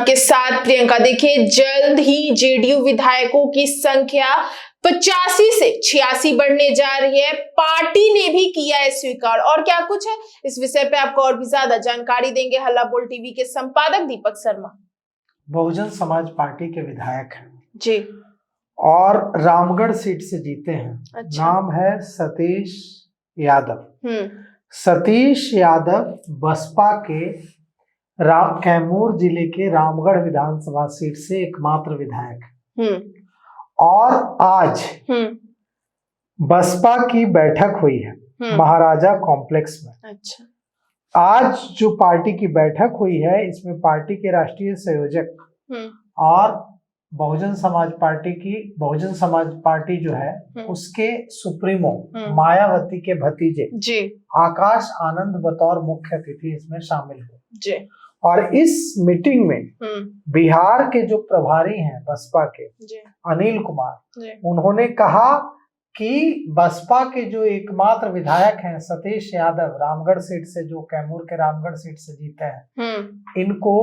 के साथ प्रियंका, देखिए जल्द ही जेडीयू विधायकों की संख्या 85 से 86 बढ़ने जा रही है। पार्टी ने भी किया है स्वीकार। और क्या कुछ है इस विषय पे आपको और भी ज्यादा जानकारी देंगे हल्ला बोल टीवी के संपादक दीपक शर्मा। बहुजन समाज पार्टी के विधायक हैं जी, और रामगढ़ सीट से जीते हैं। अच्छा। नाम है सतीश यादव। सतीश यादव बसपा के कैमूर जिले के रामगढ़ विधानसभा सीट से एकमात्र विधायक है। और आज बसपा की बैठक हुई है महाराजा कॉम्प्लेक्स में। अच्छा। आज जो पार्टी की बैठक हुई है इसमें पार्टी के राष्ट्रीय संयोजक और बहुजन समाज पार्टी जो है उसके सुप्रीमो मायावती के भतीजे जी आकाश आनंद बतौर मुख्य अतिथि इसमें शामिल हुए जी। और इस मीटिंग में बिहार के जो प्रभारी हैं बसपा के अनिल कुमार, उन्होंने कहा कि बसपा के जो एकमात्र विधायक हैं सतीश यादव रामगढ़ सीट से, जो कैमूर के रामगढ़ सीट से जीते हैं, इनको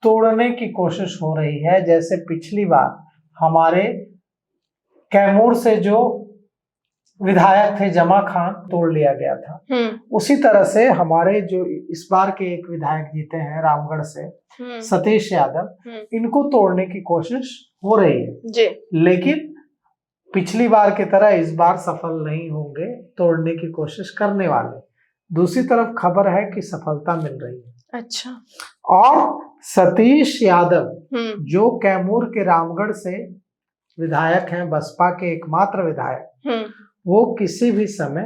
तोड़ने की कोशिश हो रही है। जैसे पिछली बार हमारे कैमूर से जो विधायक थे जमा खान तोड़ लिया गया था, उसी तरह से हमारे जो इस बार के एक विधायक जीते हैं रामगढ़ से सतीश यादव, इनको तोड़ने की कोशिश हो रही है जी। लेकिन पिछली बार की तरह इस बार सफल नहीं होंगे तोड़ने की कोशिश करने वाले। दूसरी तरफ खबर है कि सफलता मिल रही है। अच्छा। और सतीश यादव जो कैमूर के रामगढ़ से विधायक हैं, बसपा के एकमात्र विधायक, वो किसी भी समय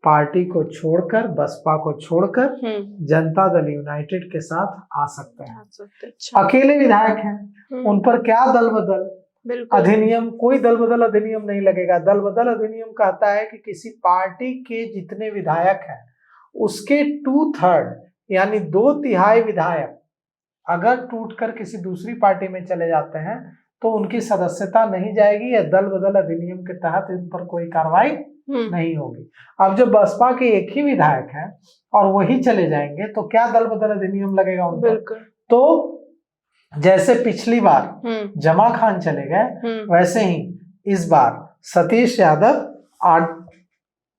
पार्टी को छोड़कर, बसपा को छोड़कर जनता दल यूनाइटेड के साथ आ सकते हैं। अच्छा। अकेले विधायक हैं, उन पर क्या दल बदल अधिनियम, कोई दल बदल अधिनियम नहीं लगेगा। दल बदल अधिनियम कहता है कि किसी पार्टी के जितने विधायक हैं उसके 2/3 यानी 2/3 विधायक अगर टूटकर किसी दूसरी पार्टी में चले जाते हैं तो उनकी सदस्यता नहीं जाएगी या दल बदल अधिनियम के तहत इन पर कोई कार्रवाई नहीं होगी। अब जब बसपा के एक ही विधायक हैं और वही चले जाएंगे तो क्या दल बदल अधिनियम लगेगा उन पर? तो जैसे पिछली बार जमा खान चले गए वैसे ही इस बार सतीश यादव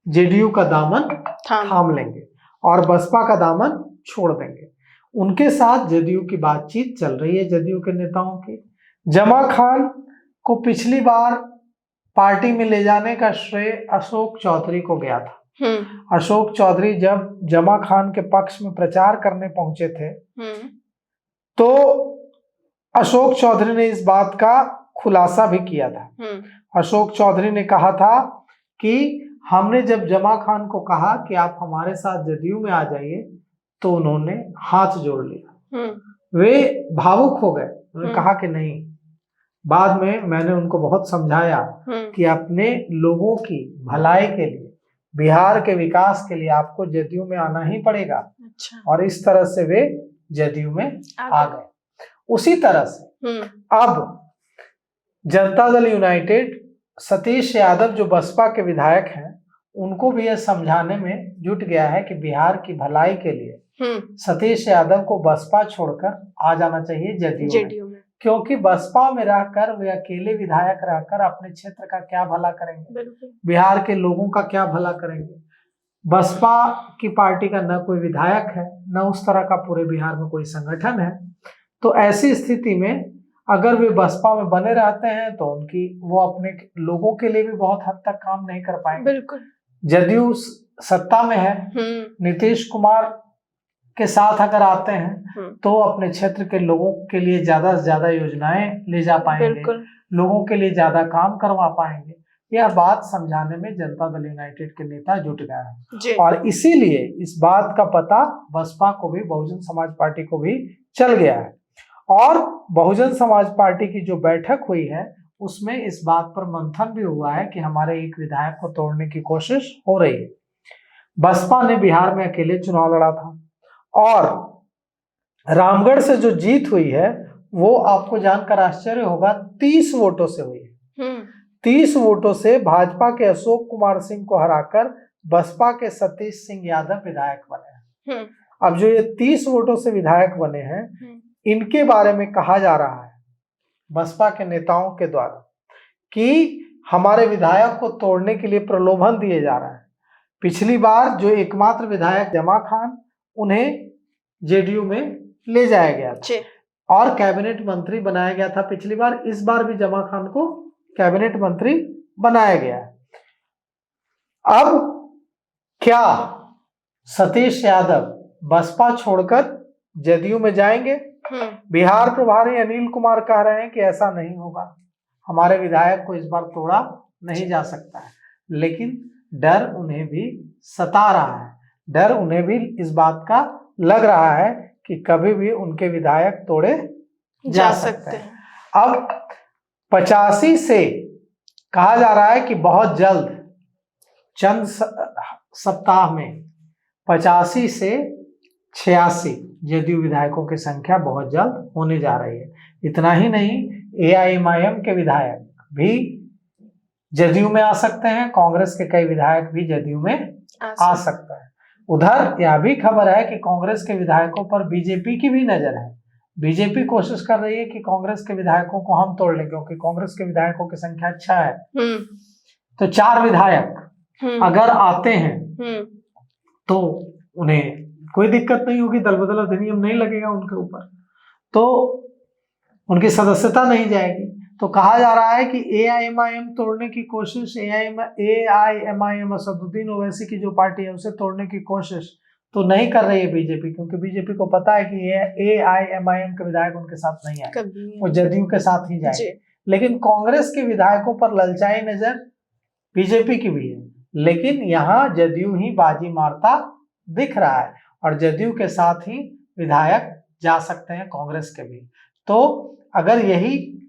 जेडीयू का दामन थाम लेंगे और बसपा का दामन छोड़ देंगे। उनके साथ जेडीयू की बातचीत चल रही है, जेडीयू के नेताओं की। जमा खान को पिछली बार पार्टी में ले जाने का श्रेय अशोक चौधरी को गया था। अशोक चौधरी जब जमा खान के पक्ष में प्रचार करने पहुंचे थे तो अशोक चौधरी ने इस बात का खुलासा भी किया था। अशोक चौधरी ने कहा था कि हमने जब जमा खान को कहा कि आप हमारे साथ जेडीयू में आ जाइए तो उन्होंने हाथ जोड़ लिया, वे भावुक हो गए। उन्होंने कहा कि नहीं। बाद में मैंने उनको बहुत समझाया कि अपने लोगों की भलाई के लिए, बिहार के विकास के लिए आपको जेडीयू में आना ही पड़ेगा। अच्छा। और इस तरह से वे जेडीयू में आ गए। उसी तरह से अब जनता दल यूनाइटेड सतीश यादव जो बसपा के विधायक हैं उनको भी यह समझाने में जुट गया है कि बिहार की भलाई के लिए सतीश यादव को बसपा छोड़कर आ जाना चाहिए जेडीयू में। क्योंकि बसपा में रहकर वे अकेले विधायक रहकर अपने क्षेत्र का क्या भला करेंगे, बिहार के लोगों का क्या भला करेंगे। बसपा की पार्टी का न कोई विधायक है, न उस तरह का पूरे बिहार में कोई संगठन है। तो ऐसी स्थिति में अगर वे बसपा में बने रहते हैं तो वो अपने लोगों के लिए भी बहुत हद तक काम नहीं कर पाएंगे। बिल्कुल। जेडीयू सत्ता में है, नीतीश कुमार के साथ अगर आते हैं तो अपने क्षेत्र के लोगों के लिए ज्यादा से ज्यादा योजनाएं ले जा पाएंगे, लोगों के लिए ज्यादा काम करवा पाएंगे। यह बात समझाने में जनता दल यूनाइटेड के नेता जुट गए हैं और इसीलिए इस बात का पता बसपा को भी, बहुजन समाज पार्टी को भी चल गया है। और बहुजन समाज पार्टी की जो बैठक हुई है उसमें इस बात पर मंथन भी हुआ है कि हमारे एक विधायक को तोड़ने की कोशिश हो रही है। बसपा ने बिहार में अकेले चुनाव लड़ा था और रामगढ़ से जो जीत हुई है वो आपको जानकर आश्चर्य होगा 30 वोटों से हुई है। 30 वोटों से भाजपा के अशोक कुमार सिंह को हराकर बसपा के सतीश सिंह यादव विधायक बने हैं। अब जो ये 30 वोटों से विधायक बने हैं इनके बारे में कहा जा रहा है बसपा के नेताओं के द्वारा कि हमारे विधायक को तोड़ने के लिए प्रलोभन दिए जा रहा है। पिछली बार जो एकमात्र विधायक जमा खान, उन्हें जेडीयू में ले जाया गया था और कैबिनेट मंत्री बनाया गया था पिछली बार। इस बार भी जमा खान को कैबिनेट मंत्री बनाया गया है। अब क्या सतीश यादव बसपा छोड़कर जदयू में जाएंगे? बिहार प्रभारी अनिल कुमार कह रहे हैं कि ऐसा नहीं होगा, हमारे विधायक को इस बार तोड़ा नहीं जा सकता है। लेकिन डर उन्हें भी सता रहा है, डर उन्हें भी इस बात का लग रहा है कि कभी भी उनके विधायक तोड़े जा सकते हैं। अब 85 से कहा जा रहा है कि बहुत जल्द, चंद सप्ताह में 85 से 86 जदयू विधायकों की संख्या बहुत जल्द होने जा रही है। इतना ही नहीं, AIMIM के विधायक भी जदयू में आ सकते हैं, कांग्रेस के कई विधायक भी जदयू में आ सकते हैं। उधर यह भी खबर है कि कांग्रेस के विधायकों पर बीजेपी की भी नजर है। बीजेपी कोशिश कर रही है कि कांग्रेस के विधायकों को हम तोड़ लें, क्योंकि कांग्रेस के विधायकों की संख्या अच्छा है। तो 4 विधायक अगर आते हैं तो उन्हें कोई दिक्कत नहीं होगी, दल बदल अधिनियम नहीं लगेगा उनके ऊपर, तो उनकी सदस्यता नहीं जाएगी। तो कहा जा रहा है कि AIMIM तोड़ने की कोशिश, AIMIM असदुद्दीन ओवैसी की जो पार्टी है उसे तोड़ने की कोशिश तो नहीं कर रही है बीजेपी, क्योंकि बीजेपी को पता है कि AIMIM के विधायक उनके साथ नहीं आए, वो जदयू के साथ ही जाए। लेकिन कांग्रेस के विधायकों पर ललचाई नजर बीजेपी की भी है, लेकिन यहाँ जदयू ही बाजी मारता दिख रहा है और जदयू के साथ ही विधायक जा सकते हैं कांग्रेस के भी। तो अगर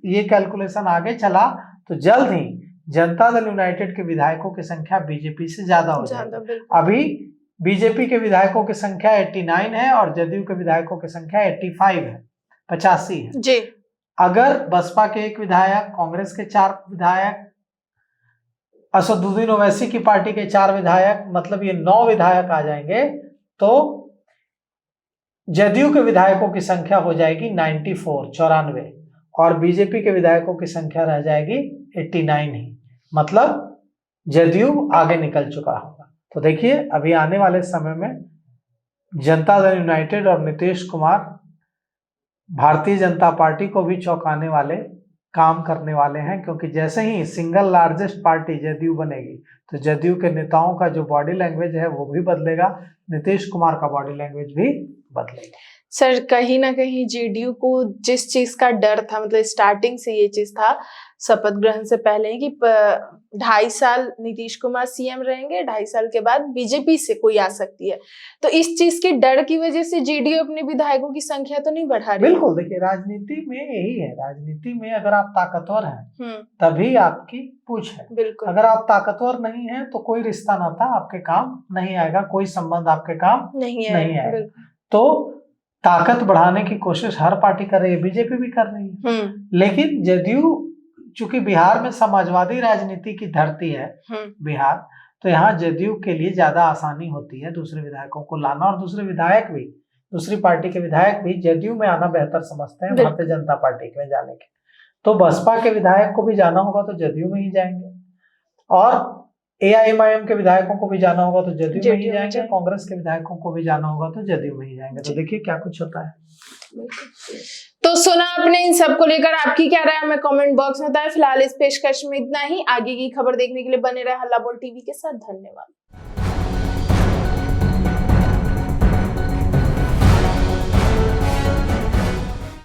ये कैलकुलेशन आगे चला तो जल्द ही जनता दल यूनाइटेड के विधायकों की संख्या बीजेपी से ज्यादा हो जाएगी। अभी बीजेपी के विधायकों की संख्या 89 है और जदयू के विधायकों की संख्या 85 है, 85 है जी। अगर बसपा के 1 विधायक, कांग्रेस के 4 विधायक, असदुद्दीन ओवैसी की पार्टी के 4 विधायक, मतलब ये 9 विधायक आ जाएंगे, तो जदयू के विधायकों की संख्या हो जाएगी 94 और बीजेपी के विधायकों की संख्या रह जाएगी 89 ही। मतलब जदयू आगे निकल चुका होगा। तो देखिए, अभी आने वाले समय में जनता दल यूनाइटेड और नीतीश कुमार भारतीय जनता पार्टी को भी चौंकाने वाले काम करने वाले हैं, क्योंकि जैसे ही सिंगल लार्जेस्ट पार्टी जदयू बनेगी तो जदयू के नेताओं का जो बॉडी लैंग्वेज है वो भी बदलेगा, नीतीश कुमार का बॉडी लैंग्वेज भी बदलेगा। सर, कहीं ना कहीं जेडीयू को जिस चीज का डर था, मतलब स्टार्टिंग से ये चीज था शपथ ग्रहण से पहले कि 2.5 साल नीतीश कुमार सीएम रहेंगे, 2.5 साल के बाद बीजेपी से कोई आ सकती है, तो इस चीज के डर की वजह से जेडीयू अपने विधायकों की संख्या तो नहीं बढ़ा रही। बिल्कुल, देखिए राजनीति में यही है, राजनीति में अगर आप ताकतवर हैं तभी आपकी पूछ है। बिल्कुल, अगर आप ताकतवर नहीं है तो कोई रिश्ता नाता आपके काम नहीं आएगा, कोई संबंध आपके काम नहीं आएगा। तो ताकत बढ़ाने की कोशिश हर पार्टी कर रही है, बीजेपी भी कर रही है, लेकिन जदयू चूंकि बिहार में समाजवादी राजनीति की धरती है बिहार, तो यहाँ जदयू के लिए ज्यादा आसानी होती है दूसरे विधायकों को लाना, और दूसरे विधायक भी, दूसरी पार्टी के विधायक भी जदयू में आना बेहतर समझते हैं भारतीय जनता पार्टी में जाने के। तो बसपा के विधायक को भी जाना होगा तो जदयू में ही जाएंगे, और AIMIM के विधायकों को भी जाना होगा तो जदयू में ही जाएंगे, कांग्रेस के विधायकों को भी जाना होगा तो जदयू में ही जाएंगे। तो देखिए क्या कुछ होता है। तो सुना आपने, इन सब को लेकर आपकी क्या राय हमें कमेंट बॉक्स में बताएं। फिलहाल इस पेशकश में इतना ही। आगे की खबर देखने के लिए बने रहे हल्ला बोल टीवी के साथ। धन्यवाद।